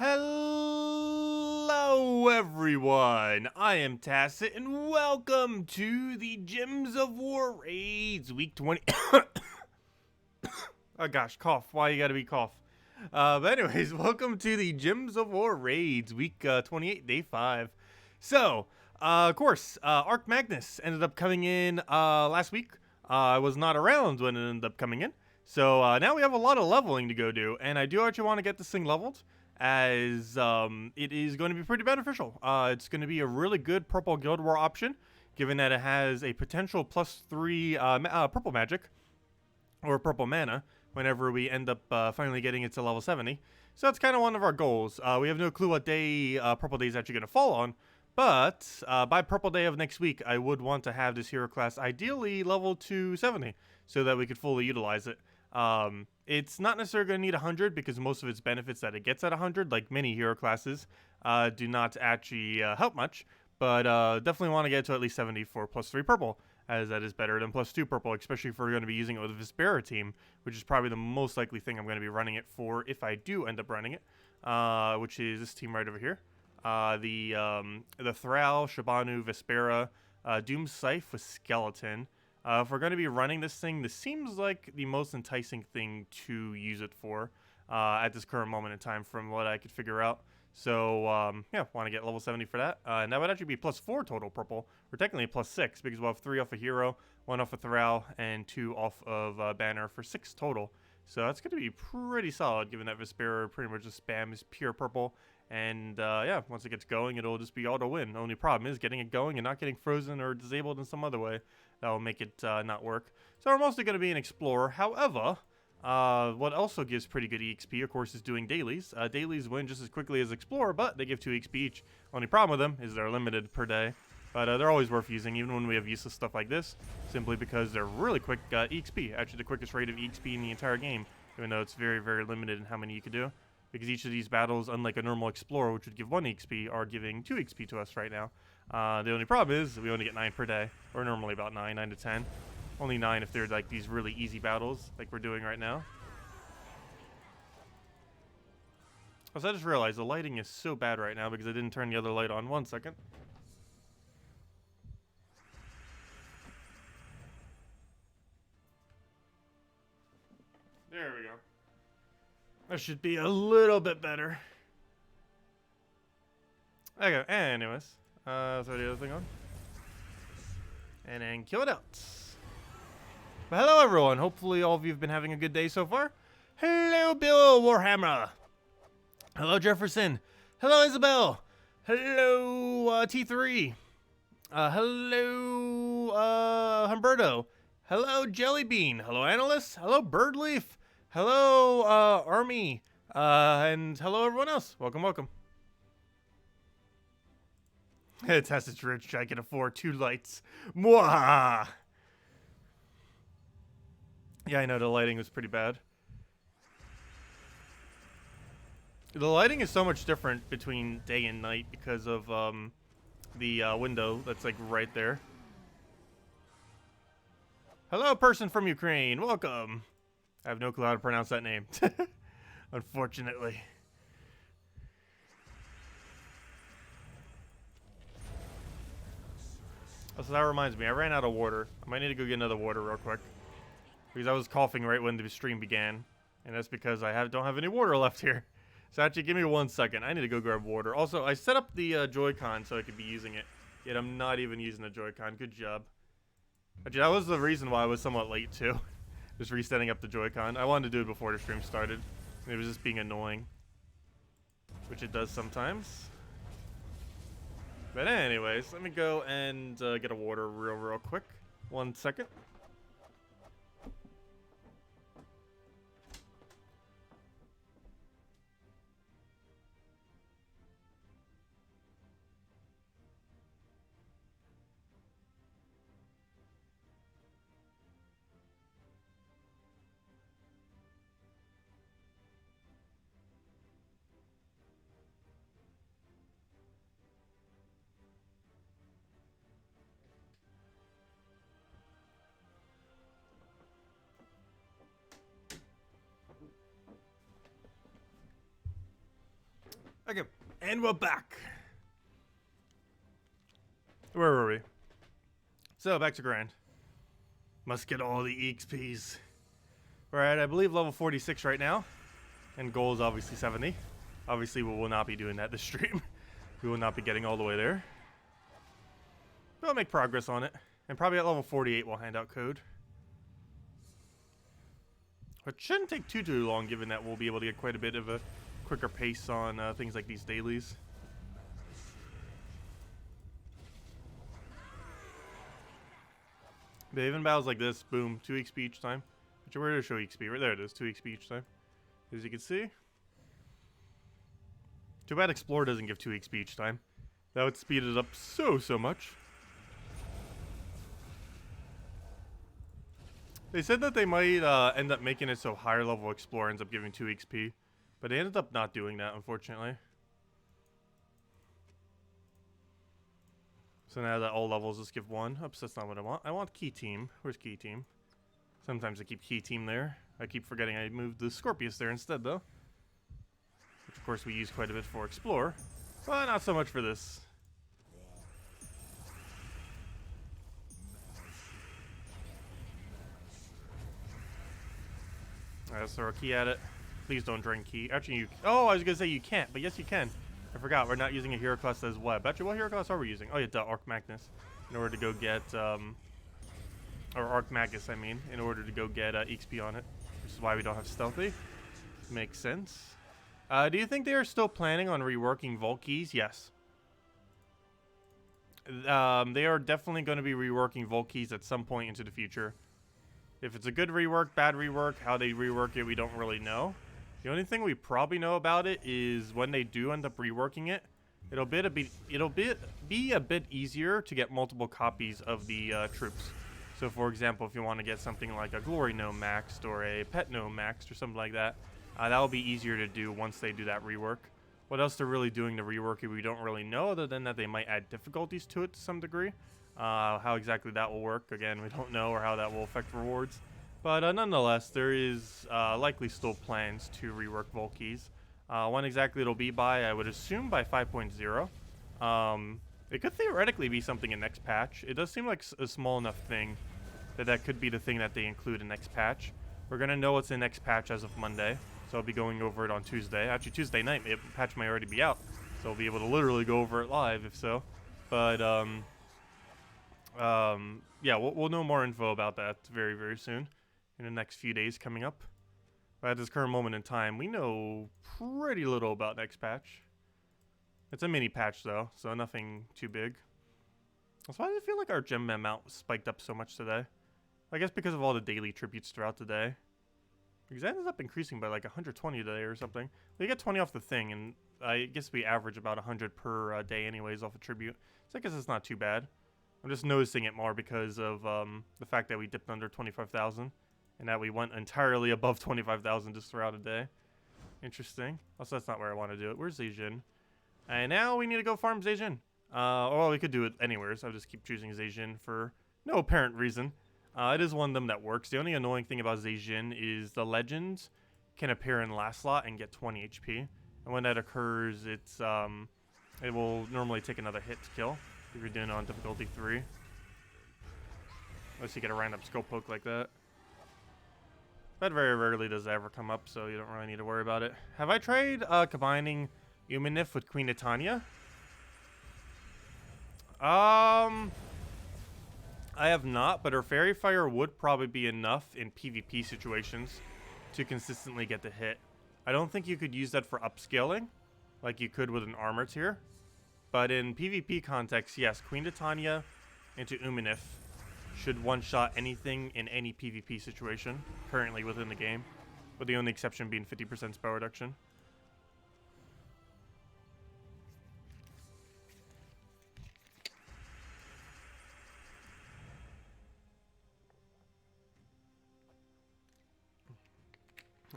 Hello everyone, I am Tacet and welcome to the Gems of War Raids Week 20. Oh gosh, cough, why you gotta be cough? But anyways, welcome to the Gems of War Raids Week 28, Day 5. So, of course, Archmagus ended up coming in last week. I was not around when it ended up coming in. So now we have a lot of leveling to go do, and I do actually want to get this thing leveled, as it is going to be pretty beneficial. It's going to be a really good purple Guild War option, given that it has a potential +3 purple magic, or purple mana, whenever we end up finally getting it to level 70. So that's kind of one of our goals. We have no clue what day purple day is actually going to fall on, but by purple day of next week, I would want to have this hero class ideally level to 70, so that we could fully utilize it. It's not necessarily going to need 100 because most of its benefits that it gets at 100, like many hero classes, do not actually help much. But definitely want to get to at least 70 for +3 purple, as that is better than +2 purple, especially if we're going to be using it with the Vespera team, which is probably the most likely thing I'm going to be running it for if I do end up running it, which is this team right over here. The Thrall, Shabanu, Vespera, Doom Scythe with Skeleton. If we're going to be running this thing, this seems like the most enticing thing to use it for at this current moment in time from what I could figure out. So, yeah, want to get level 70 for that. And that would actually be +4 total purple, or technically +6, because we'll have 3 off of Hero, 1 off of Thrall, and 2 off of Banner for 6 total. So that's going to be pretty solid, given that Vespera pretty much just spams pure purple. And, yeah, once it gets going, it'll just be auto-win. The only problem is getting it going and not getting frozen or disabled in some other way. That will make it not work. So we're mostly going to be an Explorer. However, what also gives pretty good EXP, of course, is doing dailies. Dailies win just as quickly as Explorer, but they give 2 EXP each. Only problem with them is they're limited per day. But they're always worth using, even when we have useless stuff like this, simply because they're really quick EXP. Actually, the quickest rate of EXP in the entire game, even though it's very, very limited in how many you can do. Because each of these battles, unlike a normal Explorer, which would give 1 EXP, are giving 2 EXP to us right now. The only problem is we only get 9 per day, or normally about 9 to 10. Only 9 if they're like these really easy battles, like we're doing right now. Also, I just realized the lighting is so bad right now because I didn't turn the other light on. 1 second. There we go. That should be a little bit better. Okay, anyways. Throw the other thing on. And then kill it out. But hello everyone, hopefully all of you have been having a good day so far. Hello Bill Warhammer. Hello Jefferson. Hello Isabel. Hello T3. Hello Humberto. Hello Jellybean. Hello Analyst. Hello Birdleaf. Hello Army. And hello everyone else. Welcome, welcome. It's Tacet's rich. I can afford 2 lights. Mwah! Yeah, I know the lighting was pretty bad. The lighting is so much different between day and night because of the window that's like right there. Hello, person from Ukraine. Welcome. I have no clue how to pronounce that name. Unfortunately. So that reminds me, I ran out of water. I might need to go get another water real quick. Because I was coughing right when the stream began. And that's because I don't have any water left here. So actually, give me 1 second. I need to go grab water. Also, I set up the Joy-Con so I could be using it. Yet I'm not even using the Joy-Con. Good job. Actually, that was the reason why I was somewhat late, too. Just resetting up the Joy-Con. I wanted to do it before the stream started. It was just being annoying. Which it does sometimes. But anyways, let me go and get a water real quick. 1 second. Okay, and we're back. Where were we? So, back to grind. Must get all the EXPs. We're at, I believe, level 46 right now. And goal is obviously 70. Obviously, we will not be doing that this stream. We will not be getting all the way there. But we'll make progress on it. And probably at level 48, we'll hand out code. It shouldn't take too long, given that we'll be able to get quite a bit of a quicker pace on things like these dailies. But even battles like this, boom, 2 XP each time. Which, where to show XP? Right there it is, 2 XP each time. As you can see. Too bad Explorer doesn't give 2 XP each time. That would speed it up so much. They said that they might end up making it so higher level Explorer ends up giving 2 XP. But they ended up not doing that, unfortunately. So now that all levels just give 1. Oops, that's not what I want. I want Key Team. Where's Key Team? Sometimes I keep Key Team there. I keep forgetting I moved the Scorpius there instead, though. Which, of course, we use quite a bit for Explore. But not so much for this. Alright, let's throw a key at it. Please don't drain key. Actually, you... Oh, I was going to say you can't, but yes, you can. I forgot, we're not using a hero class as web. Actually, what hero class are we using? Oh, yeah, Archmagus. In order to go get, or Archmagus, I mean. In order to go get XP on it. Which is why we don't have Stealthy. Makes sense. Do you think they are still planning on reworking Vault Keys? Yes. They are definitely going to be reworking Vault Keys at some point into the future. If it's a good rework, bad rework, how they rework it, we don't really know. The only thing we probably know about it is when they do end up reworking it, it'll be a bit easier to get multiple copies of the troops. So, for example, if you want to get something like a Glory Gnome maxed or a Pet Gnome maxed or something like that, that will be easier to do once they do that rework. What else they're really doing to rework it, we don't really know, other than that they might add difficulties to it to some degree. How exactly that will work, again, we don't know, or how that will affect rewards. But nonetheless, there is likely still plans to rework Vault Keys. When exactly it'll be by, I would assume by 5.0. It could theoretically be something in next patch. It does seem like a small enough thing that that could be the thing that they include in next patch. We're going to know what's in next patch as of Monday, so I'll be going over it on Tuesday. Actually, Tuesday night, the patch might already be out, so I'll be able to literally go over it live if so. But, yeah, we'll know more info about that very soon. In the next few days coming up. But at this current moment in time, we know pretty little about next patch. It's a mini patch though, so nothing too big. That's why I feel like our gem amount spiked up so much today. I guess because of all the daily tributes throughout the day. Because it ended up increasing by like 120 today or something. We get 20 off the thing, and I guess we average about 100 per day anyways off a tribute. So I guess it's not too bad. I'm just noticing it more because of the fact that we dipped under 25,000. And that we went entirely above 25,000 just throughout a day. Interesting. Also, that's not where I want to do it. Where's Zhejian? And now we need to go farm Zhejian. Well, we could do it anywhere, so I'll just keep choosing Zhejian for no apparent reason. It is one of them that works. The only annoying thing about Zhejian is the legends can appear in last slot and get 20 HP. And when that occurs, it's it will normally take another hit to kill if you're doing it on difficulty 3. Unless you get a random scope poke like that. That very rarely does that ever come up, so you don't really need to worry about it. Have I tried combining Umanif with Queen Titania? I have not, but her Fairy Fire would probably be enough in PvP situations to consistently get the hit. I don't think you could use that for upscaling, like you could with an armor tier. But in PvP context, yes, Queen Titania into Umanif should one-shot anything in any PvP situation currently within the game, with the only exception being 50% spell reduction.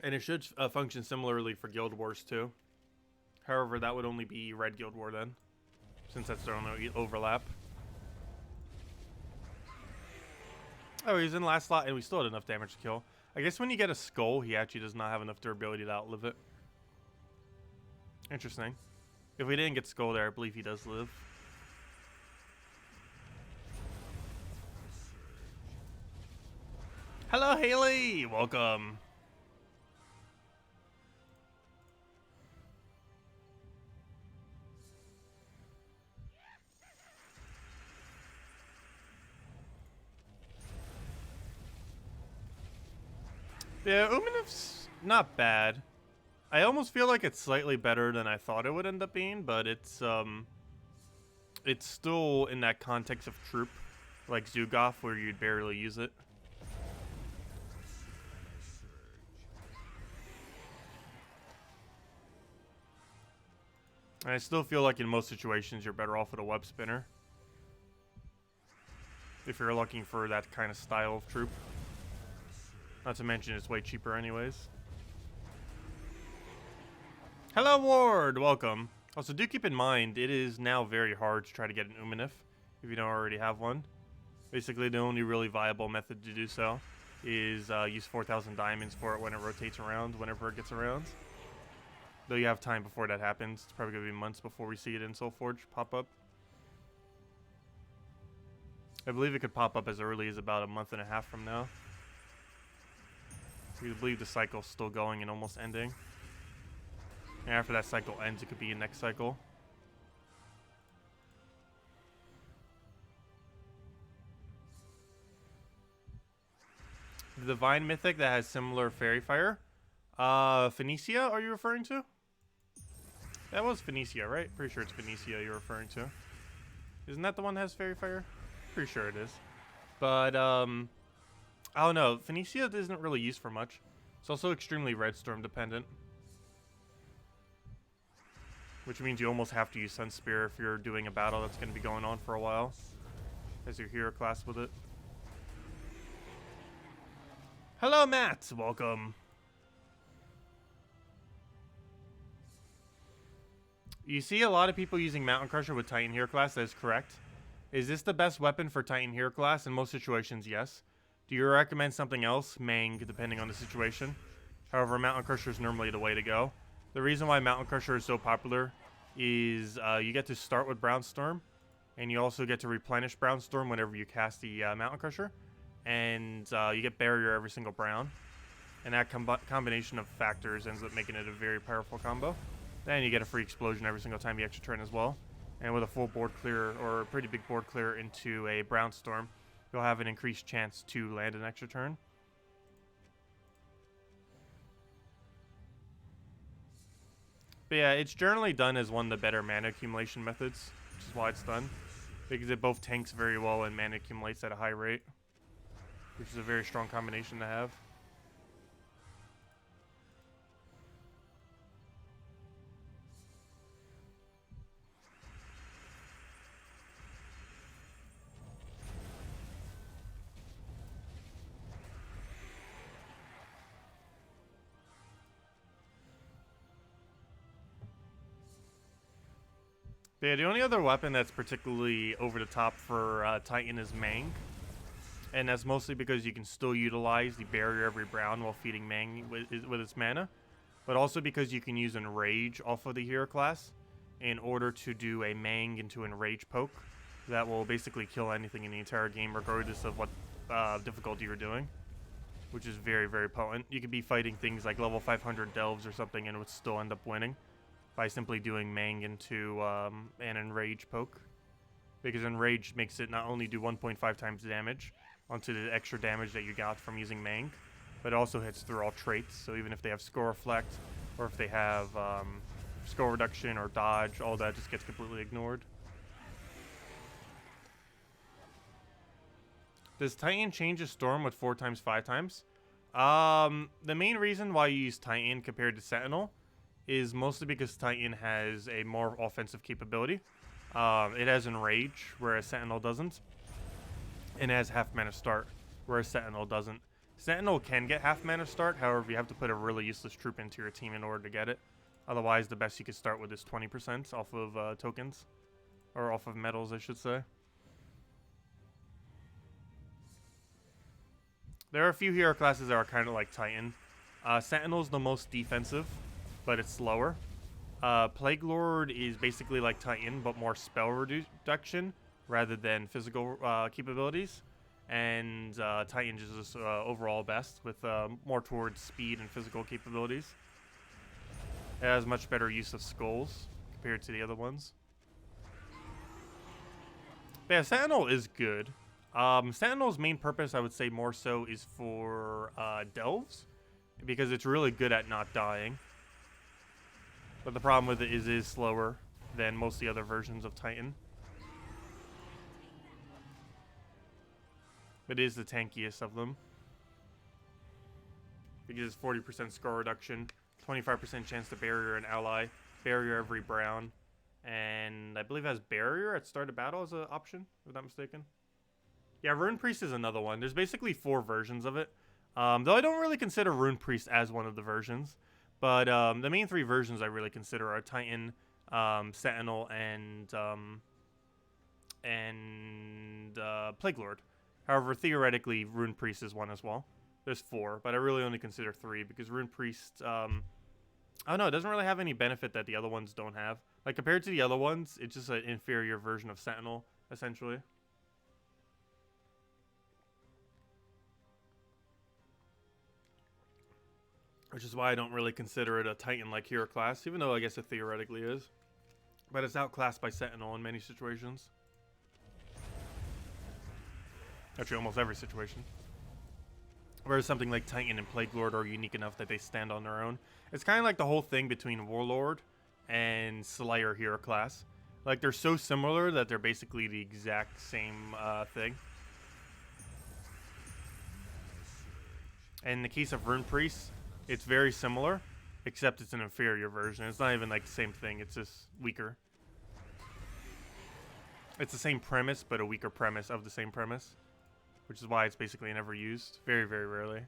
And it should function similarly for Guild Wars too. However, that would only be Red Guild War then, since that's their only overlap. Oh, he's in last slot, and we still had enough damage to kill. I guess when you get a skull, he actually does not have enough durability to outlive it. Interesting. If we didn't get Skull there, I believe he does live. Hello, Haley! Welcome. Yeah, Umanif's not bad. I almost feel like it's slightly better than I thought it would end up being, but it's still in that context of troop, like Zugoff, where you'd barely use it. And I still feel like in most situations you're better off with a web spinner, if you're looking for that kind of style of troop. Not to mention it's way cheaper anyways. Hello, Ward! Welcome. Also, do keep in mind, it is now very hard to try to get an Umanif if you don't already have one. Basically, the only really viable method to do so is use 4,000 diamonds for it when it rotates around, whenever it gets around. Though you have time before that happens. It's probably going to be months before we see it in Soulforge pop up. I believe it could pop up as early as about a month and a half from now. I believe the cycle's still going and almost ending. And after that cycle ends, it could be a next cycle. The Divine Mythic that has similar Fairy Fire. Phoenicia, are you referring to? That was Phoenicia, right? Pretty sure it's Phoenicia you're referring to. Isn't that the one that has Fairy Fire? Pretty sure it is. But, I don't know. Phoenicia isn't really used for much. It's also extremely Redstorm dependent. Which means you almost have to use Sunspear if you're doing a battle that's going to be going on for a while. As your hero class with it. Hello, Matt! Welcome. You see a lot of people using Mountain Crusher with Titan hero class. That is correct. Is this the best weapon for Titan hero class? In most situations, yes. Do you recommend something else? Mang, depending on the situation. However, Mountain Crusher is normally the way to go. The reason why Mountain Crusher is so popular is you get to start with Brownstorm, and you also get to replenish Brownstorm whenever you cast the Mountain Crusher, and you get Barrier every single Brown, and that combination of factors ends up making it a very powerful combo. Then you get a free explosion every single time you extra turn as well, and with a full board clear, or a pretty big board clear into a Brownstorm, you'll have an increased chance to land an extra turn. But yeah, it's generally done as one of the better mana accumulation methods, which is why it's done. Because it both tanks very well and mana accumulates at a high rate, which is a very strong combination to have. But yeah, the only other weapon that's particularly over the top for Titan is Mang. And that's mostly because you can still utilize the Barrier every Brown while feeding Mang with its mana. But also because you can use Enrage off of the hero class in order to do a Mang into Enrage poke that will basically kill anything in the entire game regardless of what difficulty you're doing. Which is very, very potent. You could be fighting things like level 500 Delves or something and it would still end up winning by simply doing Mang into an Enrage poke. Because Enrage makes it not only do 1.5 times damage onto the extra damage that you got from using Mang, but it also hits through all traits. So even if they have Score Reflect, or if they have Score Reduction or Dodge, all that just gets completely ignored. Does Titan change a Storm with 4 times 5 times? The main reason why you use Titan compared to Sentinel is mostly because Titan has a more offensive capability. It has Enrage, whereas Sentinel doesn't. And it has half mana start, whereas Sentinel doesn't. Sentinel can get half mana start, however, you have to put a really useless troop into your team in order to get it. Otherwise, the best you could start with is 20% off of tokens. Or off of medals, I should say. There are a few hero classes that are kind of like Titan. Sentinel's the most defensive, but it's slower. Plague Lord is basically like Titan, but more spell reduction rather than physical capabilities. And Titan is just overall best with more towards speed and physical capabilities. It has much better use of skulls compared to the other ones. But yeah, Sentinel is good. Sentinel's main purpose, I would say more so, is for delves, because it's really good at not dying. But the problem with it is slower than most of the other versions of Titan. It is the tankiest of them. Because it's 40% score reduction, 25% chance to barrier an ally, barrier every brown, and I believe it has barrier at start of battle as an option, if I'm not mistaken. Yeah, Rune Priest is another one. There's basically 4 versions of it. Though I don't really consider Rune Priest as one of the versions. But the main 3 versions I really consider are Titan, Sentinel, and Plague Lord. However, theoretically, Rune Priest is one as well. There's 4, but I really only consider 3 because Rune Priest, I don't know, it doesn't really have any benefit that the other ones don't have. Like, compared to the other ones, it's just an inferior version of Sentinel, essentially. Which is why I don't really consider it a Titan-like hero class, even though I guess it theoretically is. But it's outclassed by Sentinel in many situations. Actually, almost every situation. Whereas something like Titan and Plague Lord are unique enough that they stand on their own. It's kind of like the whole thing between Warlord and Slayer hero class. Like, they're so similar that they're basically the exact same thing. And in the case of Rune Priest, it's very similar, except it's an inferior version. It's not even like the same thing, it's just weaker. It's the same premise, but a weaker premise of the same premise. Which is why it's basically never used. Very, very rarely.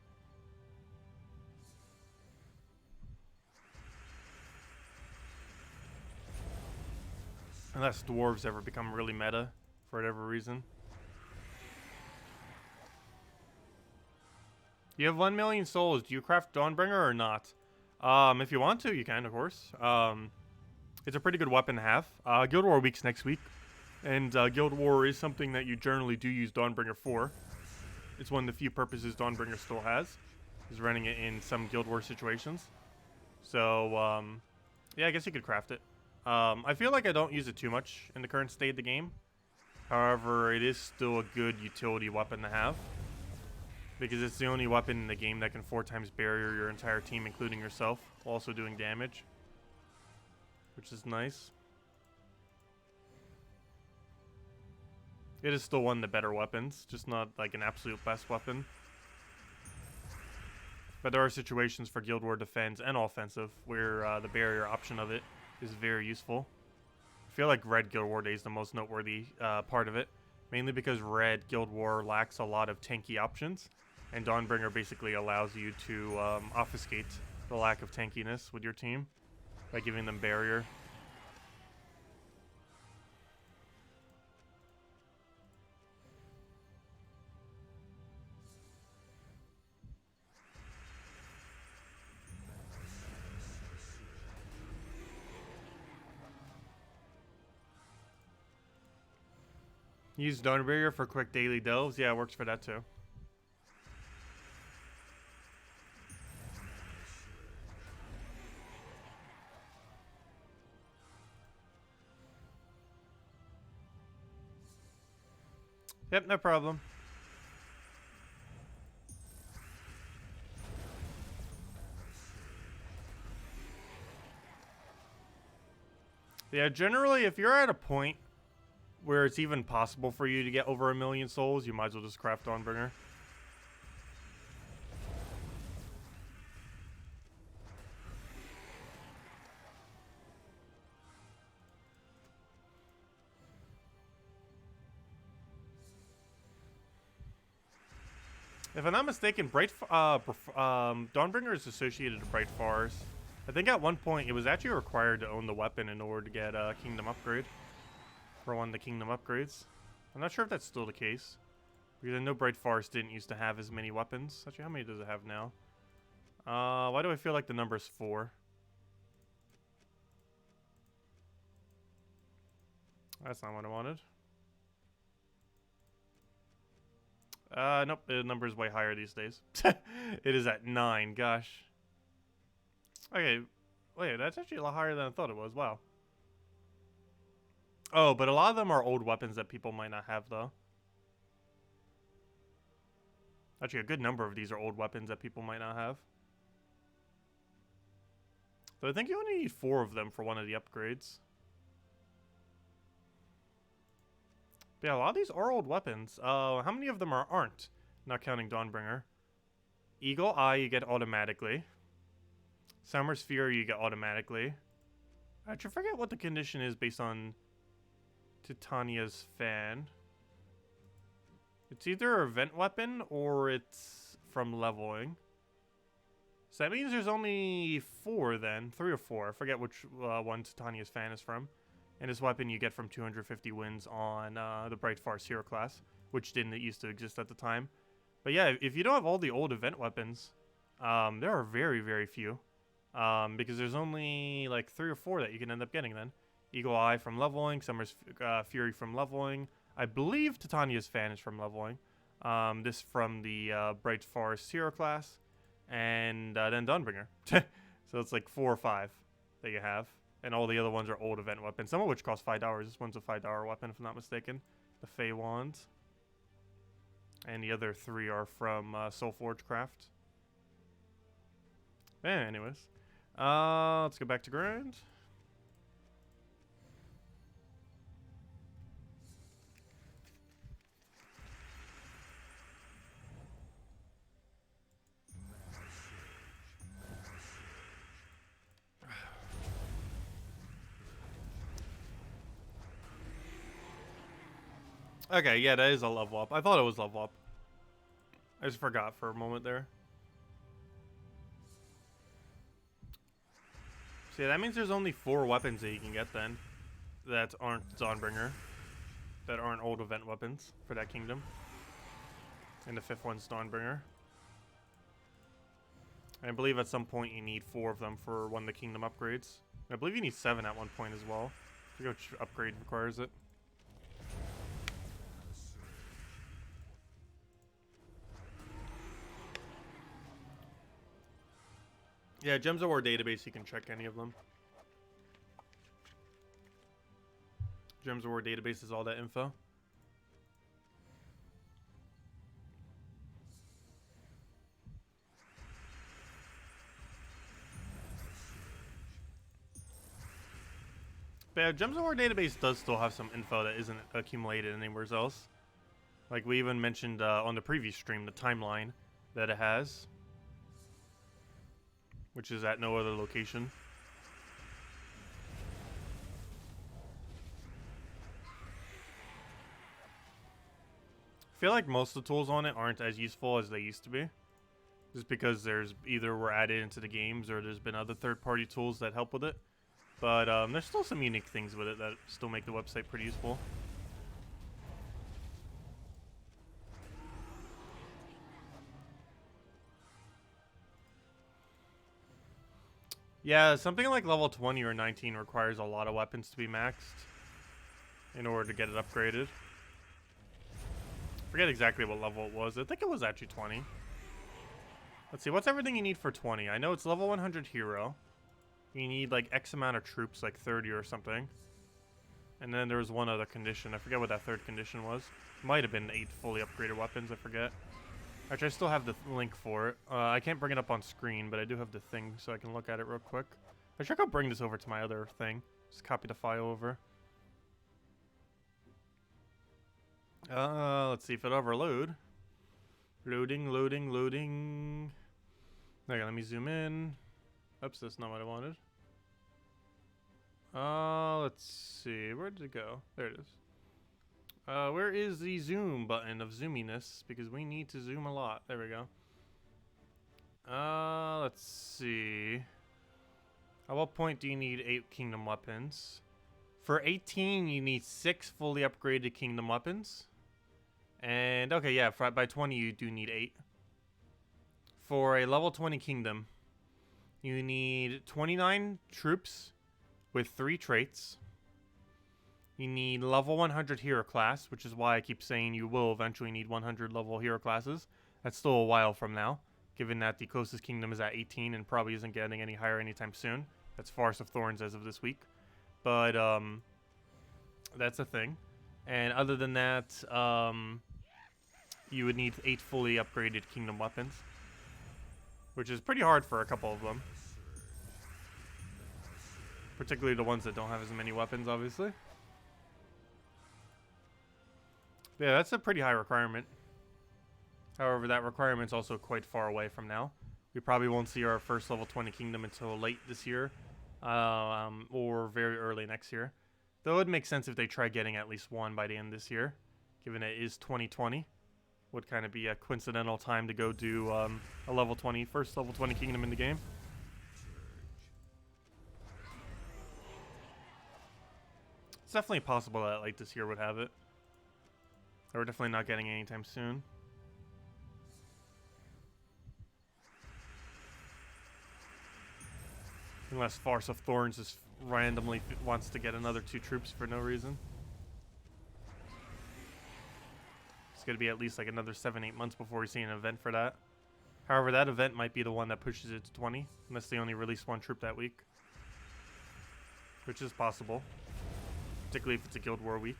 Unless dwarves ever become really meta, for whatever reason. You have 1 million souls. Do you craft Dawnbringer or not? If you want to, you can, of course. It's a pretty good weapon to have. Guild War week's next week. And Guild War is something that you generally do use Dawnbringer for. It's one of the few purposes Dawnbringer still has. Is running it in some Guild War situations. So, yeah, I guess you could craft it. I feel like I don't use it too much in the current state of the game. However, it is still a good utility weapon to have. Because it's the only weapon in the game that can 4 times barrier your entire team, including yourself, while also doing damage. Which is nice. It is still one of the better weapons, just not like an absolute best weapon. But there are situations for Guild War defense and offensive where the barrier option of it is very useful. I feel like Red Guild War Day is the most noteworthy part of it. Mainly because Red Guild War lacks a lot of tanky options. And Dawnbringer basically allows you to obfuscate the lack of tankiness with your team by giving them barrier. Use Dawnbringer for quick daily delves. Yeah, it works for that too. Yep, no problem. Yeah, generally, if you're at a point where it's even possible for you to get over 1 million souls, you might as well just craft Dawnbringer. If I'm not mistaken, Dawnbringer is associated to Bright Forest. I think at one point it was actually required to own the weapon in order to get a Kingdom upgrade. For one of the Kingdom upgrades. I'm not sure if that's still the case. Because I know Bright Forest didn't used to have as many weapons. Actually, how many does it have now? Why do I feel like the number is 4? That's not what I wanted. Nope, the number is way higher these days. It is at 9, gosh. Okay, wait, that's actually a lot higher than I thought it was, wow. Oh, but a lot of them are old weapons that people might not have, though. Actually, a good number of these are old weapons that people might not have. So I think you only need 4 of them for one of the upgrades. But yeah, a lot of these are old weapons. How many of them aren't? Not counting Dawnbringer. Eagle Eye you get automatically. Summer's Fury you get automatically. Actually, I forget what the condition is based on Titania's fan. It's either a vent weapon or it's from leveling. So that means there's only 4 then. 3 or 4. I forget which one Titania's fan is from. And this weapon you get from 250 wins on the Bright Farce hero class, which didn't used to exist at the time. But yeah, if you don't have all the old event weapons, there are very, very few. Because there's only like 3 or 4 that you can end up getting then. Eagle Eye from leveling, Summer's Fury from leveling. I believe Titania's fan is from leveling. This from the Bright Farce hero class. And then Dawnbringer. So it's like 4 or 5 that you have. And all the other ones are old event weapons, some of which cost $5. This one's a $5 weapon, if I'm not mistaken. The Fey Wand. And the other 3 are from Soulforge Craft. Anyways. Let's go back to grind. Okay, yeah, that is a level up. I thought it was level up. I just forgot for a moment there. So yeah, that means there's only 4 weapons that you can get then. That aren't Dawnbringer. That aren't old event weapons for that kingdom. And the 5th one's Dawnbringer. And I believe at some point you need 4 of them for one of the kingdom upgrades. I believe you need 7 at one point as well. I forget which upgrade requires it. Yeah, Gems of War database, you can check any of them. Gems of War database is all that info. But yeah, Gems of War database does still have some info that isn't accumulated anywhere else. Like we even mentioned on the previous stream, the timeline that it has. Which is at no other location. I feel like most of the tools on it aren't as useful as they used to be. Just because there's either were added into the games or there's been other third-party tools that help with it. But there's still some unique things with it that still make the website pretty useful. Yeah, something like level 20 or 19 requires a lot of weapons to be maxed in order to get it upgraded. I forget exactly what level it was. I think it was actually 20. Let's see, what's everything you need for 20? I know it's level 100 hero. You need like X amount of troops, like 30 or something. And then there was one other condition. I forget what that 3rd condition was. Might have been 8 fully upgraded weapons, I forget. Actually, I still have the link for it. I can't bring it up on screen, but I do have the thing so I can look at it real quick. I should go bring this over to my other thing. Just copy the file over. Let's see if it overload. Loading, loading, loading. Okay, let me zoom in. Oops, that's not what I wanted. Let's see. Where did it go? There it is. Where is the zoom button of zoominess? Because we need to zoom a lot. There we go. Let's see. At what point do you need 8 kingdom weapons? For 18, you need 6 fully upgraded kingdom weapons. And, okay, yeah, by 20, you do need 8. For a level 20 kingdom, you need 29 troops with 3 traits. You need level 100 hero class, which is why I keep saying you will eventually need 100 level hero classes. That's still a while from now, given that the closest kingdom is at 18 and probably isn't getting any higher anytime soon. That's Forest of Thorns as of this week. But, that's a thing. And other than that, you would need 8 fully upgraded kingdom weapons, which is pretty hard for a couple of them. Particularly the ones that don't have as many weapons, obviously. Yeah, that's a pretty high requirement. However, that requirement's also quite far away from now. We probably won't see our first level 20 kingdom until late this year, or very early next year. Though it would make sense if they try getting at least one by the end of this year, given it is 2020. Would kind of be a coincidental time to go do a level 20, first level 20 kingdom in the game. It's definitely possible that like this year would have it. We're definitely not getting it anytime soon. Unless Forest of Thorns just randomly wants to get another 2 troops for no reason. It's going to be at least like another 7-8 months before we see an event for that. However, that event might be the one that pushes it to 20, unless they only release 1 troop that week. Which is possible. Particularly if it's a Guild War week.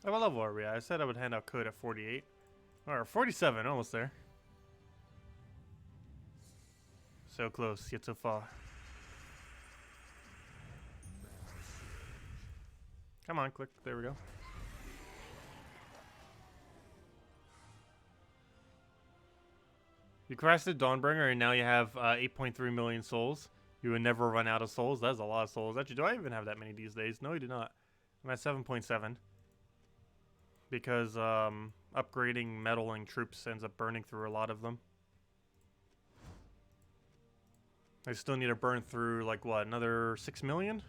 What level are we at? I said I would hand out code at 48. Or 47, almost there. So close, yet so far. Come on, click. There we go. You crafted Dawnbringer and now you have 8.3 million souls. You would never run out of souls. That's a lot of souls. Actually, do I even have that many these days? No, I do not. I'm at 7.7. Because upgrading meddling troops ends up burning through a lot of them. I still need to burn through, like, what, another 6 million?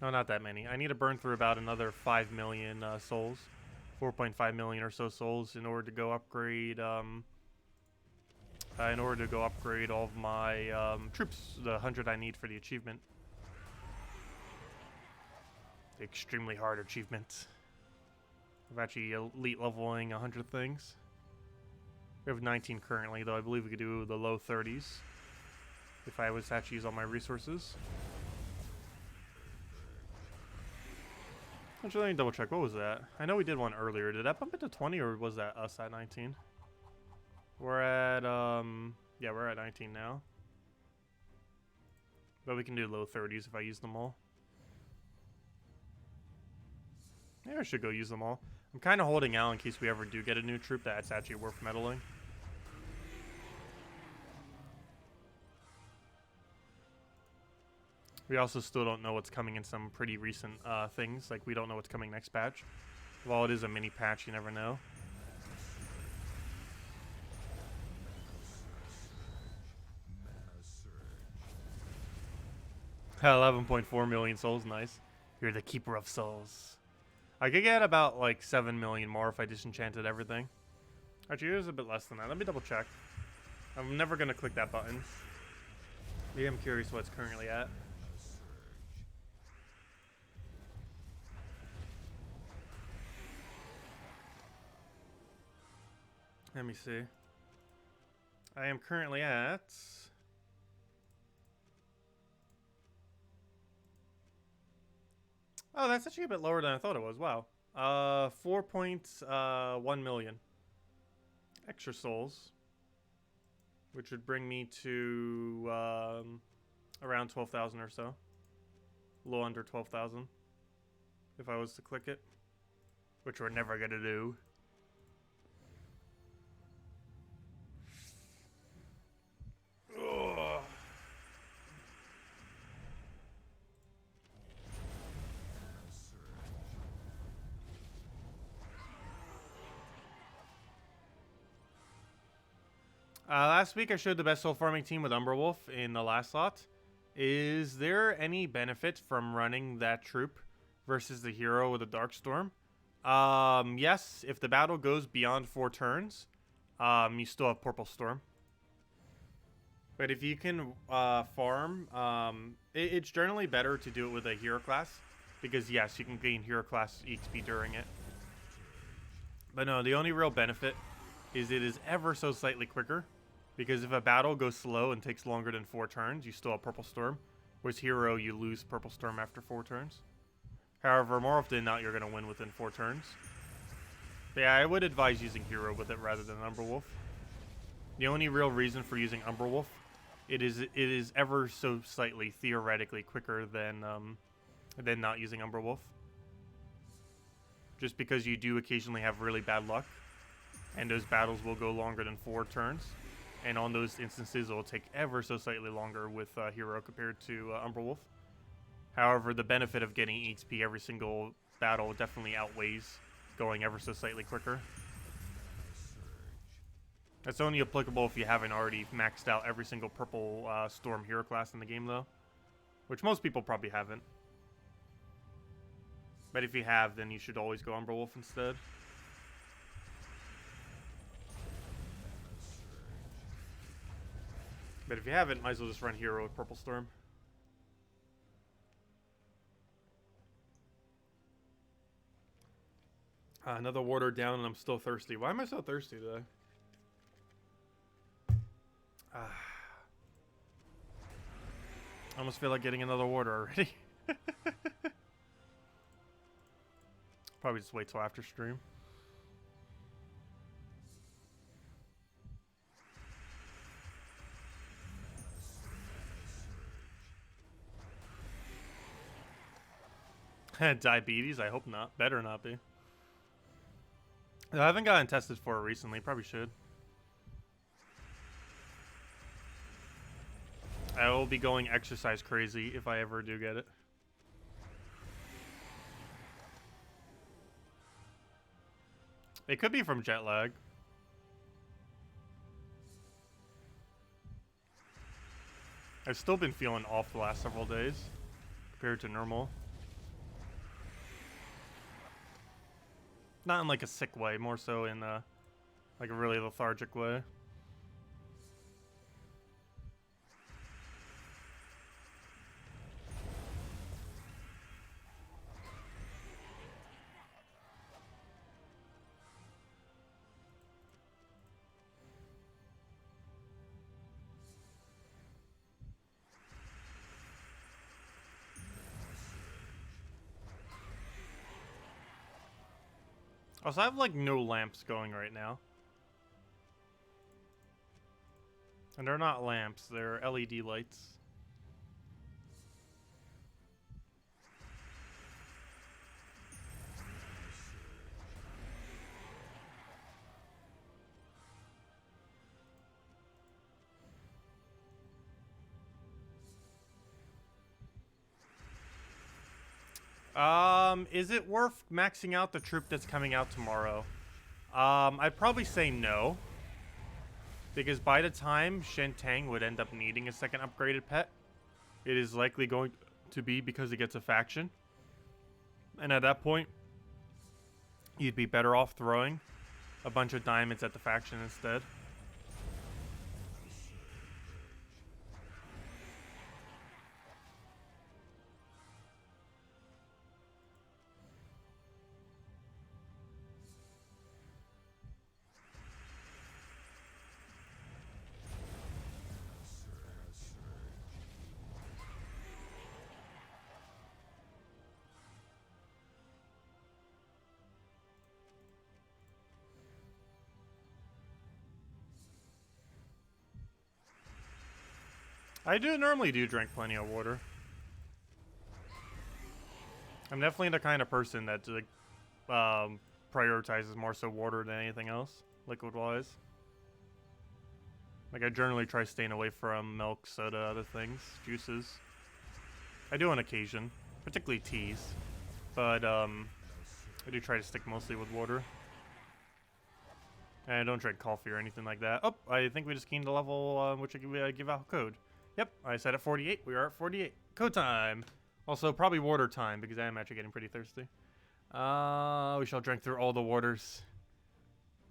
No, not that many. I need to burn through about another 5 million souls. 4.5 million or so souls in order to go upgrade, all of my troops, the 100 I need for the achievement. The extremely hard achievement. Of actually elite leveling 100 things. We have 19 currently, though I believe we could do the low 30s if I was to actually use all my resources. Actually, let me double check. What was that? I know we did one earlier. Did that bump it to 20 or was that us at 19? We're at, yeah, we're at 19 now. But we can do low 30s if I use them all. Maybe I should go use them all. I'm kind of holding out in case we ever do get a new troop that's actually worth meddling. We also still don't know what's coming in some pretty recent things. Like, we don't know what's coming next patch. While it is a mini patch, you never know. Hell, 11.4 million souls, nice. You're the keeper of souls. I could get about like 7 million more if I disenchanted everything. Actually, it was a bit less than that. Let me double check. I'm never going to click that button. Maybe I'm curious what it's currently at. Let me see. I am currently at... Oh, that's actually a bit lower than I thought it was. Wow. 4.1 million extra souls, which would bring me to around 12,000 or so. A little under 12,000 if I was to click it, which we're never going to do. Last week I showed the best soul farming team with Umberwolf in the last slot. Is there any benefit from running that troop versus the hero with a Dark Storm? Yes, if the battle goes beyond 4 turns, you still have Purple Storm. But if you can farm, it's generally better to do it with a hero class, because yes, you can gain hero class EXP during it. But no, the only real benefit is it is ever so slightly quicker, because if a battle goes slow and takes longer than 4 turns, you still have Purple Storm. Whereas hero, you lose Purple Storm after 4 turns. However, more often than not, you're going to win within 4 turns. But yeah, I would advise using hero with it rather than Umberwolf. The only real reason for using Umberwolf, it is ever so slightly theoretically quicker than not using Umberwolf. Just because you do occasionally have really bad luck, and those battles will go longer than 4 turns. And on those instances, it will take ever so slightly longer with hero compared to Umberwolf. However, the benefit of getting EXP every single battle definitely outweighs going ever so slightly quicker. That's only applicable if you haven't already maxed out every single Purple Storm hero class in the game, though. Which most people probably haven't. But if you have, then you should always go Umberwolf instead. But if you haven't, might as well just run hero with Purple Storm. Another water down and I'm still thirsty. Why am I so thirsty today? I almost feel like getting another water already. Probably just wait till after stream. Diabetes? I hope not. Better not be. I haven't gotten tested for it recently. Probably should. I will be going exercise crazy if I ever do get it. It could be from jet lag. I've still been feeling off the last several days compared to normal. Not in like a sick way, more so in like a really lethargic way. Also, I have like no lamps going right now. And they're not lamps, they're LED lights. Is it worth maxing out the troop that's coming out tomorrow? I'd probably say no. Because by the time Shen Tang would end up needing a second upgraded pet, it is likely going to be because it gets a faction. And at that point, you'd be better off throwing a bunch of diamonds at the faction instead. I do normally drink plenty of water. I'm definitely the kind of person that like, prioritizes more so water than anything else, liquid-wise. Like, I generally try staying away from milk, soda, other things, juices. I do on occasion, particularly teas. But, I do try to stick mostly with water. And I don't drink coffee or anything like that. Oh, I think we just gained a level which I give out code. Yep, I said at 48. We are at 48. Code time. Also, probably water time because I am actually getting pretty thirsty. We shall drink through all the waters.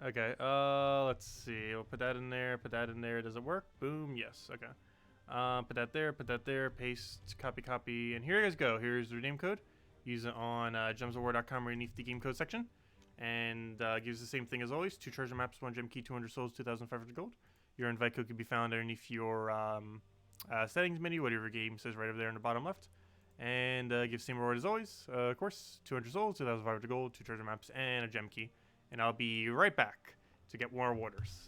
Okay, let's see. We'll put that in there, put that in there. Does it work? Boom, yes, okay. Put that there, paste, copy, copy. And here you guys go. Here's the redeem code. Use it on gemsofwar.com underneath the game code section. And gives the same thing as always. 2 treasure maps, 1 gem key, 200 souls, 2,500 gold. Your invite code can be found underneath your settings menu, whatever game says right over there in the bottom left. And give same reward as always. Of course, 200 souls, 2,500 gold, 2 treasure maps, and a gem key. And I'll be right back to get more waters.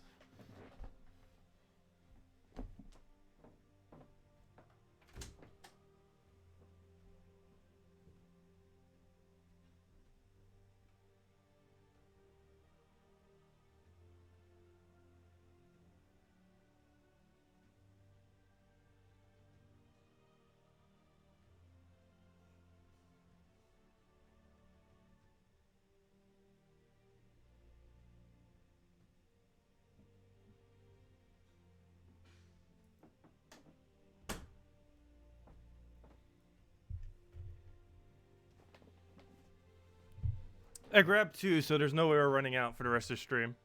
I grabbed 2, so there's no way we're running out for the rest of the stream.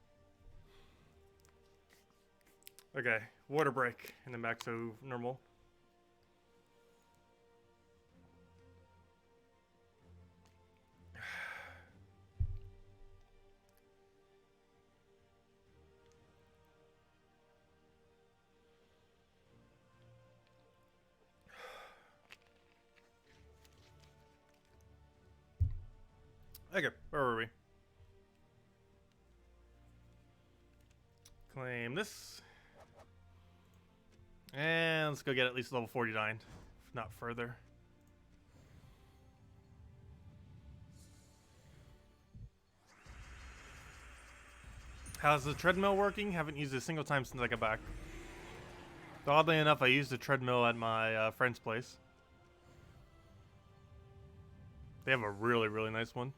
Okay, water break, and then back to normal. Okay, where were we? Claim this. And let's go get at least level 49, if not further. How's the treadmill working? Haven't used it a single time since I got back. Oddly enough, I used the treadmill at my friend's place. They have a really, really nice one.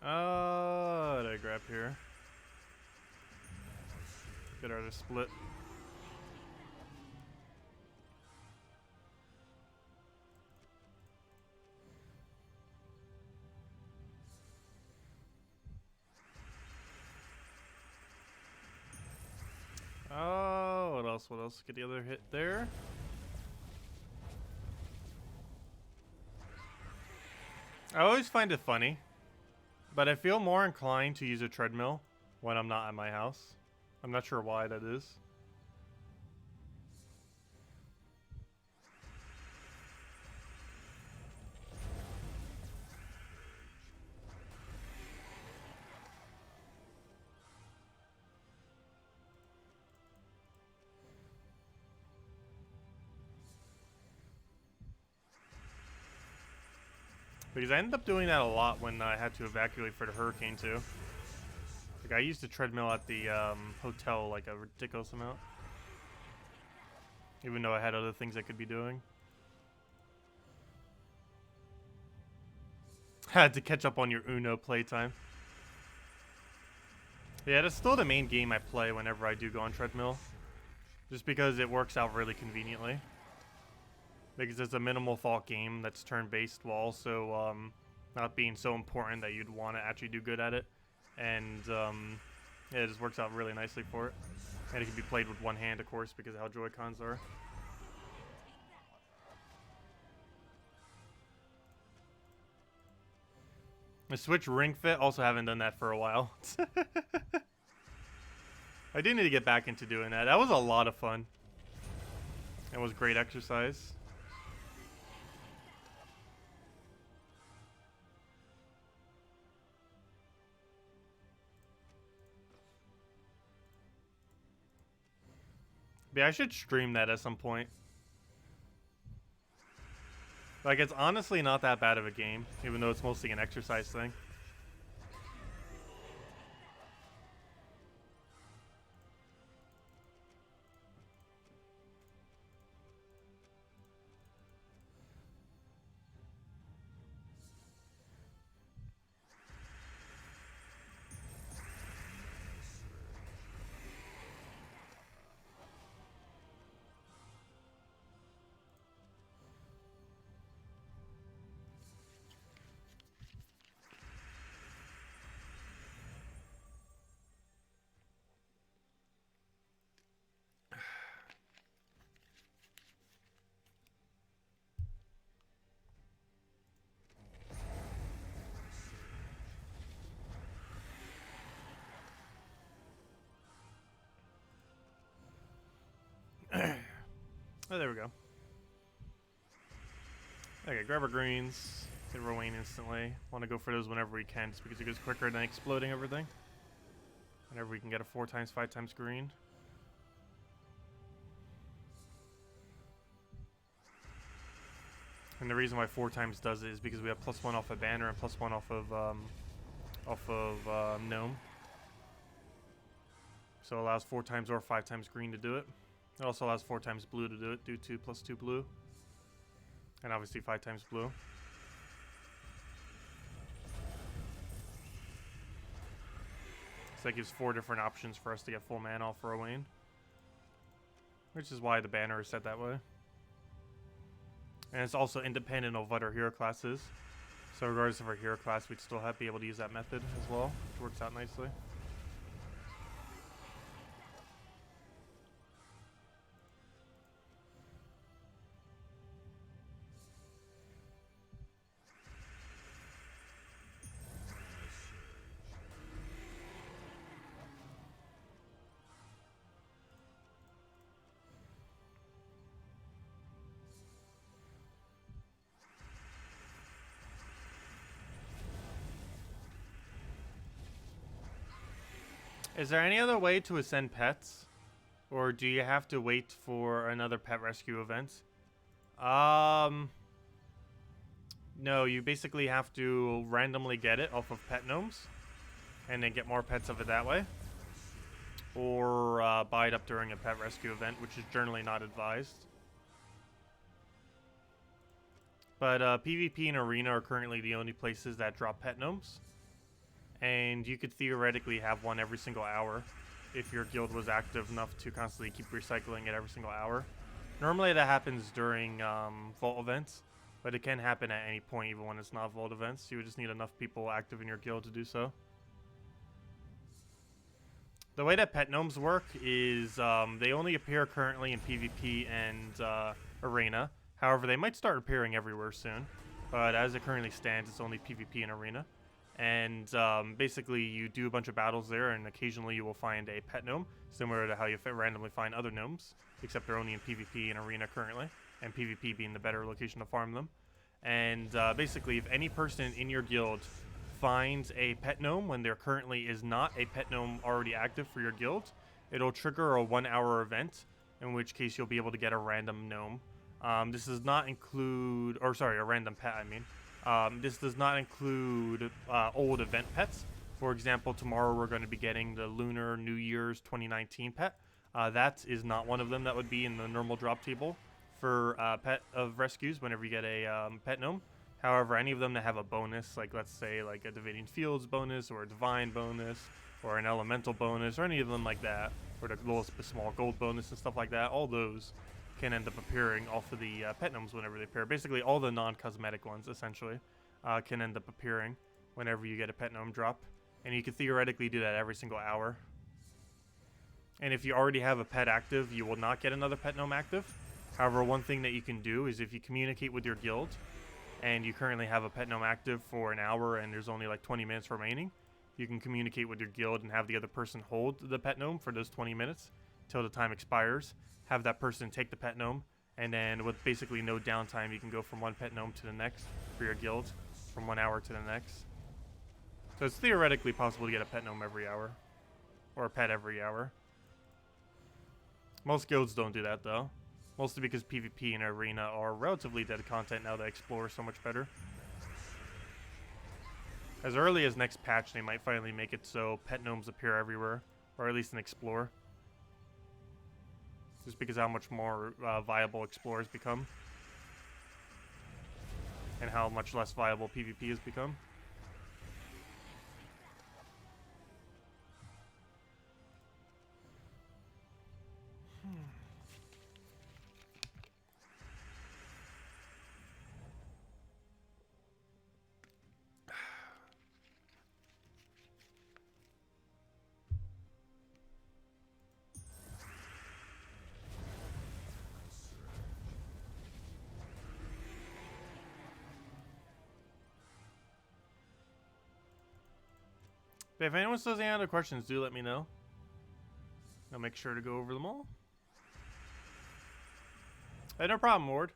What did I grab here? Get our split. Oh, what else? What else? Get the other hit there. I always find it funny, but I feel more inclined to use a treadmill when I'm not at my house. I'm not sure why that is. Because I ended up doing that a lot when I had to evacuate for the hurricane too. Like I used the treadmill at the hotel like a ridiculous amount. Even though I had other things I could be doing. Had to catch up on your Uno playtime. Yeah, that's still the main game I play whenever I do go on treadmill. Just because it works out really conveniently. Because it's a minimal thought game that's turn-based while also not being so important that you'd want to actually do good at it. And yeah, it just works out really nicely for it. And it can be played with one hand, of course, because of how Joy-Cons are. The Switch Ring Fit, also haven't done that for a while. I do need to get back into doing that. That was a lot of fun. It was great exercise. Yeah, I should stream that at some point. Like, it's honestly not that bad of a game, even though it's mostly an exercise thing. Oh, there we go. Okay, grab our greens. Hit Rowan instantly. Want to go for those whenever we can, just because it goes quicker than exploding everything. Whenever we can get a 4x, 5x green. And the reason why 4x does it is because we have +1 off of banner and +1 off of gnome. So it allows 4x or 5x green to do it. It also allows 4x blue to do it, due to +2 blue. And obviously 5x blue. So that gives 4 different options for us to get full mana off for Owain. Which is why the banner is set that way. And it's also independent of what our hero class is. So regardless of our hero class, we'd still be able to use that method as well, which works out nicely. Is there any other way to ascend pets? Or do you have to wait for another pet rescue event? No, you basically have to randomly get it off of pet gnomes. And then get more pets of it that way. Or buy it up during a pet rescue event, which is generally not advised. But PvP and Arena are currently the only places that drop pet gnomes. And you could theoretically have one every single hour if your guild was active enough to constantly keep recycling it every single hour. Normally that happens during vault events, but it can happen at any point even when it's not vault events. You would just need enough people active in your guild to do so. The way that pet gnomes work is they only appear currently in PvP and Arena. However, they might start appearing everywhere soon, but as it currently stands, it's only PvP and Arena. And basically you do a bunch of battles there, and occasionally you will find a pet gnome, similar to how you randomly find other gnomes, except they're only in PvP and Arena currently, and PvP being the better location to farm them. And basically, if any person in your guild finds a pet gnome when there currently is not a pet gnome already active for your guild, it'll trigger a 1-hour event, in which case you'll be able to get a random gnome. This does not include, or sorry, a random pet, I mean. This does not include old event pets. For example, tomorrow we're going to be getting the Lunar New Year's 2019 pet. That is not one of them that would be in the normal drop table for pet of rescues whenever you get a pet gnome. However, any of them that have a bonus, like let's say like a Divining Fields bonus or a Divine bonus or an Elemental bonus or any of them like that, or the little small gold bonus and stuff like that, all those can end up appearing off of the pet gnomes whenever they appear. Basically, all the non-cosmetic ones, essentially, can end up appearing whenever you get a pet gnome drop. And you can theoretically do that every single hour. And if you already have a pet active, you will not get another pet gnome active. However, one thing that you can do is if you communicate with your guild, and you currently have a pet gnome active for an hour and there's only like 20 minutes remaining, you can communicate with your guild and have the other person hold the pet gnome for those 20 minutes till the time expires. Have that person take the pet gnome, and then with basically no downtime, you can go from one pet gnome to the next for your guild, from 1 hour to the next. So it's theoretically possible to get a pet gnome every hour, or a pet every hour. Most guilds don't do that though, mostly because PvP and Arena are relatively dead content now that Explore is so much better. As early as next patch, they might finally make it so pet gnomes appear everywhere, or at least in Explore. Just because how much more viable Explorers become. And how much less viable PvP has become. But if anyone still has any other questions, do let me know. I'll make sure to go over them all. Hey, no problem, Ward.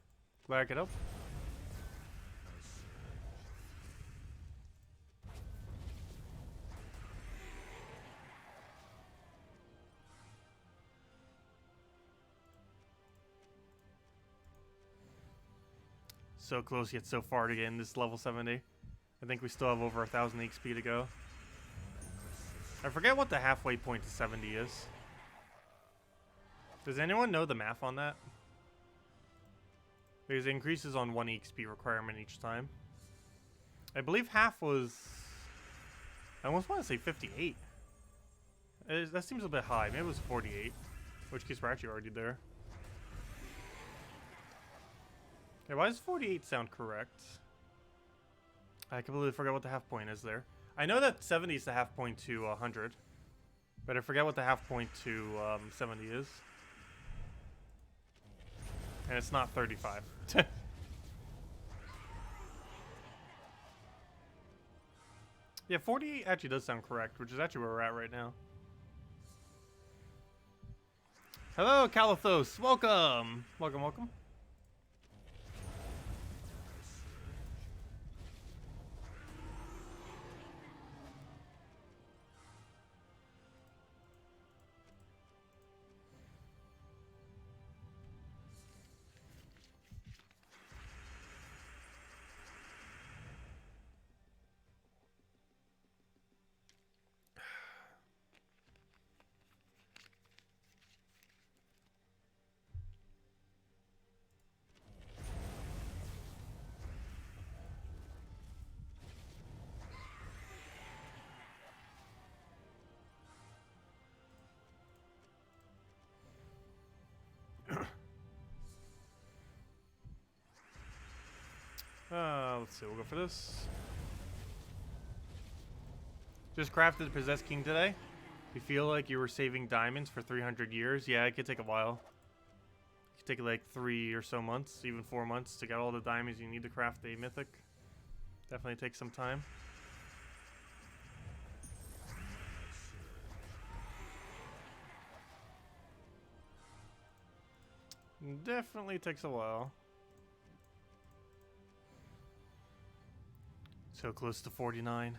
Glad I could help. So close yet so far to getting this level 70. I think we still have over 1,000 XP to go. I forget what the halfway point to 70 is. Does anyone know the math on that? Because it increases on 1 XP requirement each time. I believe half was... I almost want to say 58. That seems a bit high. Maybe it was 48. In which case we're actually already there. Okay, why does 48 sound correct? I completely forgot what the half point is there. I know that 70 is the half point to 100. But I forget what the half point to 70 is. And it's not 35. Yeah, 48 actually does sound correct, which is actually where we're at right now. Hello, Calathos. Welcome. Welcome, welcome. Let's see, we'll go for this. Just crafted Possessed King today. You feel like you were saving diamonds for 300 years? Yeah, it could take a while. It could take like 3 or so months, even 4 months to get all the diamonds you need to craft a mythic. Definitely takes some time. Definitely takes a while. So close to 49.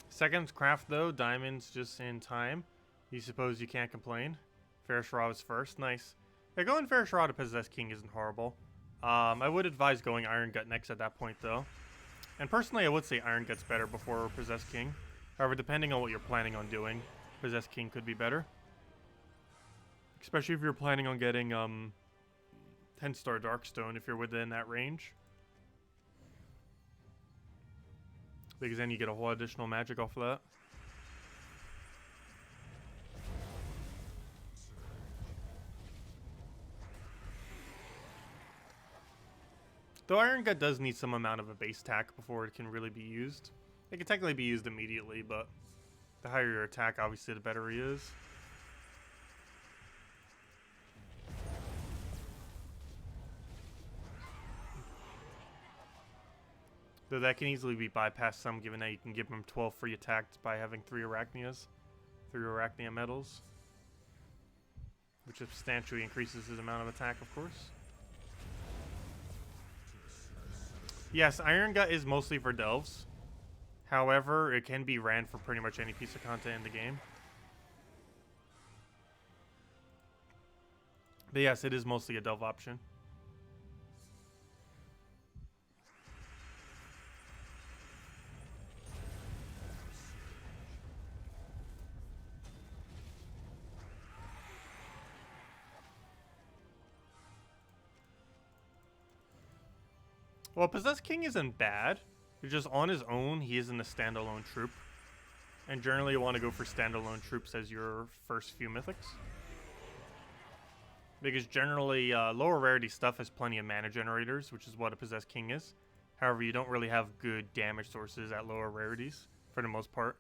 Seconds craft though, diamonds just in time. You suppose you can't complain? Ferrous is first, nice. Yeah, going Ferrous to Possessed King isn't horrible. I would advise going Iron Gut next at that point though. And personally I would say Iron Gut's better before Possessed King. However, depending on what you're planning on doing, Possessed King could be better. Especially if you're planning on getting 10-star Darkstone if you're within that range. Because then you get a whole additional magic off of that. Though Iron Gut does need some amount of a base attack before it can really be used. It can technically be used immediately, but the higher your attack, obviously, the better he is. Though that can easily be bypassed some, given that you can give him 12 free attacks by having 3 Arachnias. 3 Arachnia medals. Which substantially increases his amount of attack, of course. Yes, Iron Gut is mostly for Delves. However, it can be ran for pretty much any piece of content in the game. But yes, it is mostly a Delve option. Well, Possessed King isn't bad. It's just on his own, he isn't a standalone troop. And generally you want to go for standalone troops as your first few mythics. Because generally, lower rarity stuff has plenty of mana generators, which is what a Possessed King is. However, you don't really have good damage sources at lower rarities, for the most part.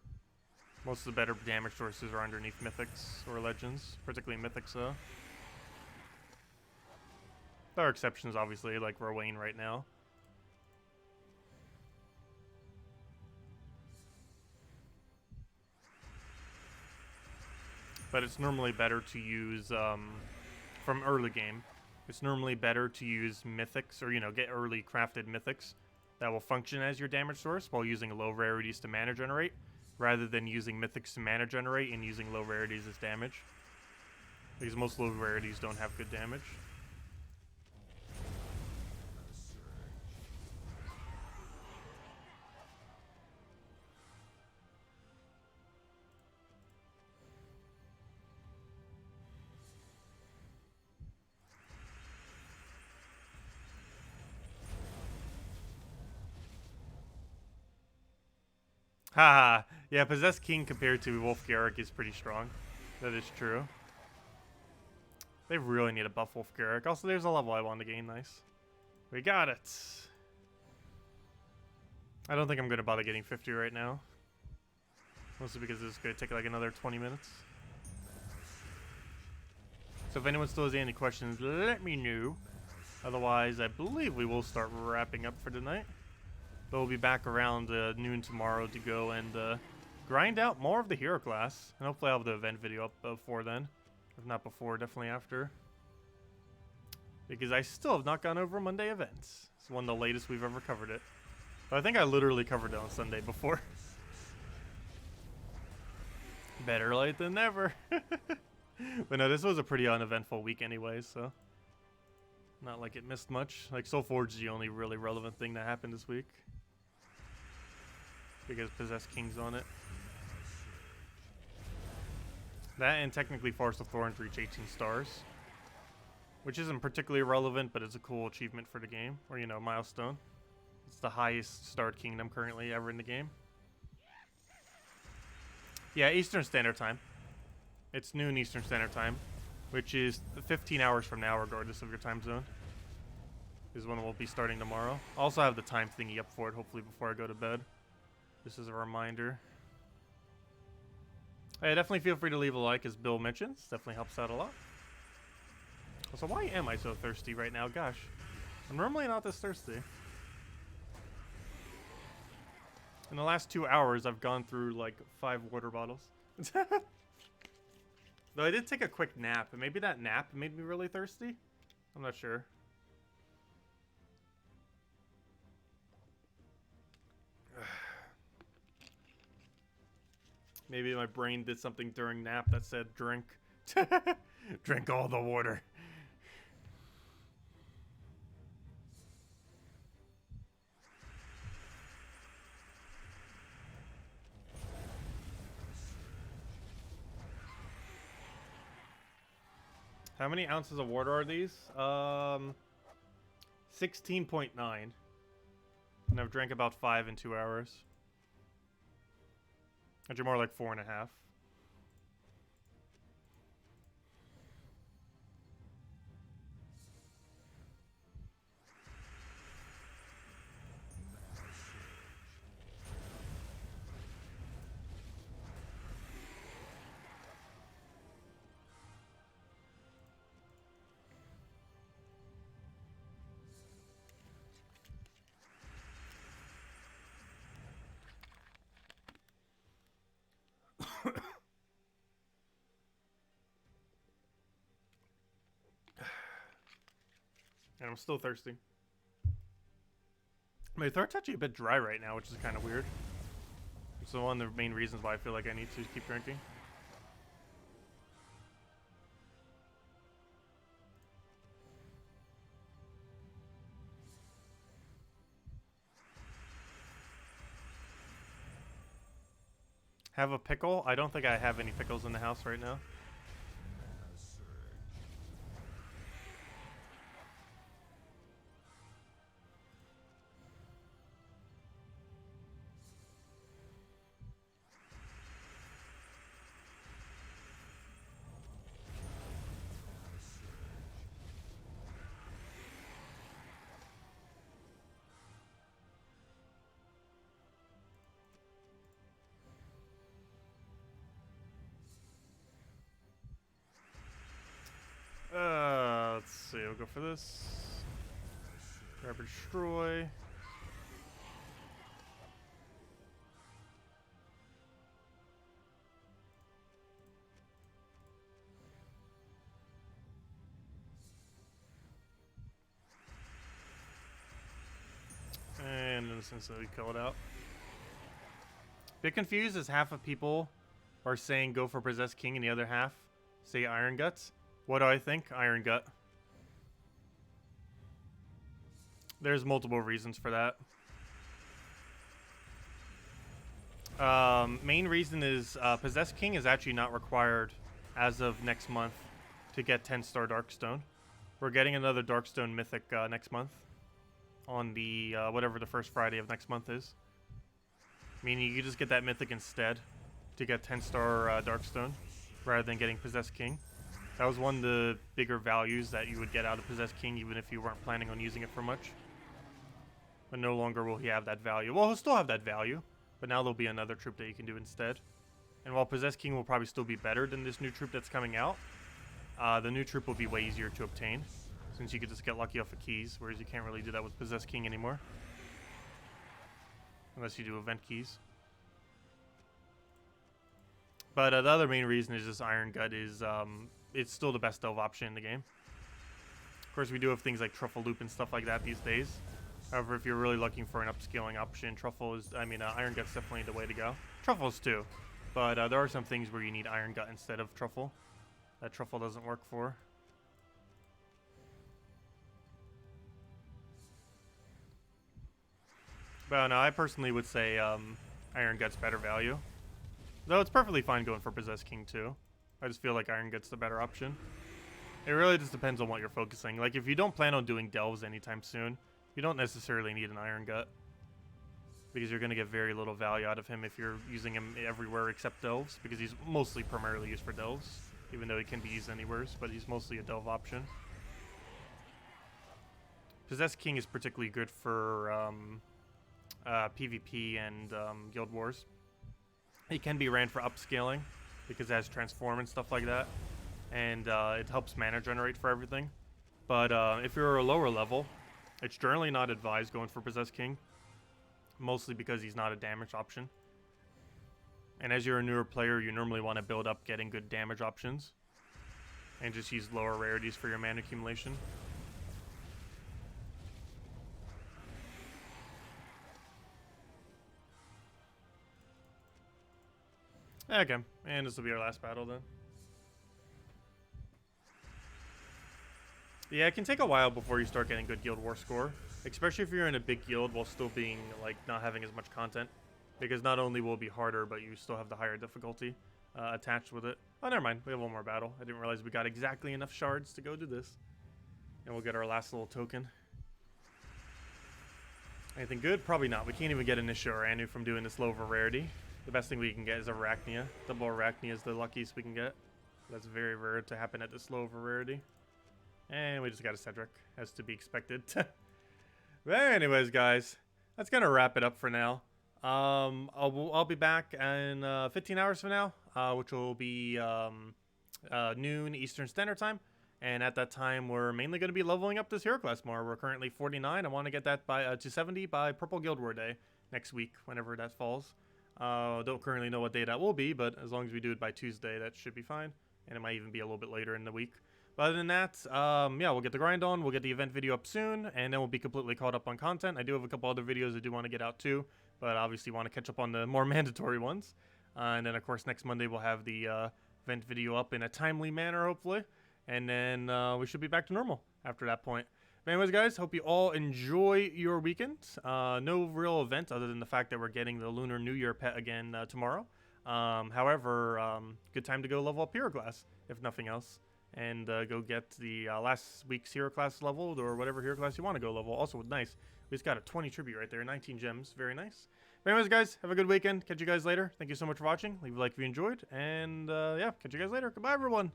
Most of the better damage sources are underneath Mythics or Legends, particularly Mythics, though. There are exceptions, obviously, like Rowan right now. But it's normally better to use, from early game, it's normally better to use Mythics, or, you know, get early crafted Mythics that will function as your damage source while using low rarities to mana generate, rather than using Mythics to mana generate and using low rarities as damage. Because most low rarities don't have good damage. Haha, yeah, Possessed King compared to Wolf Garrick is pretty strong. That is true. They really need to buff Wolf Garrick. Also, there's a level I want to gain. Nice. We got it. I don't think I'm going to bother getting 50 right now. Mostly because this is going to take like another 20 minutes. So if anyone still has any questions, let me know. Otherwise, I believe we will start wrapping up for tonight. But we'll be back around noon tomorrow to go and grind out more of the hero class. And hopefully I'll have the event video up before then. If not before, definitely after. Because I still have not gone over Monday events. It's one of the latest we've ever covered it. But I think I literally covered it on Sunday before. Better late than never. But no, this was a pretty uneventful week anyway, so. Not like it missed much. Like, Soulforge is the only really relevant thing that happened this week. Because Possessed King's on it. That and technically Forest of Thorns reach 18 stars. Which isn't particularly relevant, but it's a cool achievement for the game. Or, you know, milestone. It's the highest starred kingdom currently ever in the game. Yeah, Eastern Standard Time. It's noon Eastern Standard Time. Which is 15 hours from now, regardless of your time zone. Is when we'll be starting tomorrow. I'll also have the time thingy up for it, hopefully, before I go to bed. This is a reminder. Hey, definitely feel free to leave a like, as Bill mentions. Definitely helps out a lot. Also, why am I so thirsty right now? Gosh. I'm normally not this thirsty. In the last 2 hours, I've gone through, like, 5 water bottles. Though I did take a quick nap, and maybe that nap made me really thirsty? I'm not sure. Maybe my brain did something during nap that said drink. Drink all the water. How many ounces of water are these? 16.9. And I've drank about 5 in 2 hours. Which are more like 4.5. And I'm still thirsty. My throat's actually a bit dry right now, which is kind of weird. It's one of the main reasons why I feel like I need to keep drinking. Have a pickle? I don't think I have any pickles in the house right now. we'll go for this. Grab and destroy. And in the sense that we kill it out. Bit confused as half of people are saying go for Possessed King and the other half say Iron Guts. What do I think? Iron Gut. There's multiple reasons for that. Main reason is Possessed King is actually not required as of next month to get 10-star Darkstone. We're getting another Darkstone Mythic next month on the whatever the first Friday of next month is. Meaning you just get that Mythic instead to get 10-star Darkstone rather than getting Possessed King. That was one of the bigger values that you would get out of Possessed King even if you weren't planning on using it for much. But no longer will he have that value. Well, he'll still have that value, but now there'll be another troop that you can do instead. And while Possessed King will probably still be better than this new troop that's coming out, the new troop will be way easier to obtain, since you could just get lucky off of keys, whereas you can't really do that with Possessed King anymore. Unless you do event keys. But the other main reason is this Iron Gut is it's still the best delve option in the game. Of course, we do have things like Truffle Loop and stuff like that these days. However, if you're really looking for an upscaling option, Iron Gut's definitely the way to go. Truffles too, but there are some things where you need Iron Gut instead of Truffle. That Truffle doesn't work for. But no, I personally would say Iron Gut's better value. Though it's perfectly fine going for Possessed King too. I just feel like Iron Gut's the better option. It really just depends on what you're focusing. Like if you don't plan on doing delves anytime soon, you don't necessarily need an Iron Gut. Because you're going to get very little value out of him if you're using him everywhere except delves. Because he's mostly primarily used for delves. Even though he can be used anywhere, but he's mostly a delve option. Possessed King is particularly good for PvP and Guild Wars. He can be ran for upscaling because it has transform and stuff like that, and it helps mana generate for everything. But if you're a lower level, it's generally not advised going for Possessed King, mostly because he's not a damage option. And as you're a newer player, you normally want to build up getting good damage options and just use lower rarities for your mana accumulation. Okay, and this will be our last battle then. Yeah, it can take a while before you start getting good Guild War score, especially if you're in a big guild while still being, like, not having as much content. Because not only will it be harder, but you still have the higher difficulty attached with it. Oh, never mind. We have one more battle. I didn't realize we got exactly enough shards to go do this. And we'll get our last little token. Anything good? Probably not. We can't even get an Isha or Anu from doing this low of a rarity. The best thing we can get is Arachnia. Double Arachnia is the luckiest we can get. That's very rare to happen at this low of a rarity. And we just got a Cedric, as to be expected. But anyways, guys, that's going to wrap it up for now. I'll be back in 15 hours from now, which will be noon Eastern Standard Time. And at that time, we're mainly going to be leveling up this hero class more. We're currently 49. I want to get that by to 70 by Purple Guild War Day next week, whenever that falls. Don't currently know what day that will be, but as long as we do it by Tuesday, that should be fine. And it might even be a little bit later in the week. But other than that, yeah, we'll get the grind on. We'll get the event video up soon, and then we'll be completely caught up on content. I do have a couple other videos I do want to get out too, but obviously want to catch up on the more mandatory ones. And then, of course, next Monday we'll have the event video up in a timely manner, hopefully. And then we should be back to normal after that point. But anyways, guys, hope you all enjoy your weekend. No real event other than the fact that we're getting the Lunar New Year pet again tomorrow. However, good time to go level up hero class, if nothing else. And go get the last week's hero class leveled, or whatever hero class you want to go level. Also, nice, we just got a 20 tribute right there, 19 gems, very nice. But anyways, guys, have a good weekend. Catch you guys later. Thank you so much for watching. Leave a like if you enjoyed, and yeah, catch you guys later. Goodbye, everyone.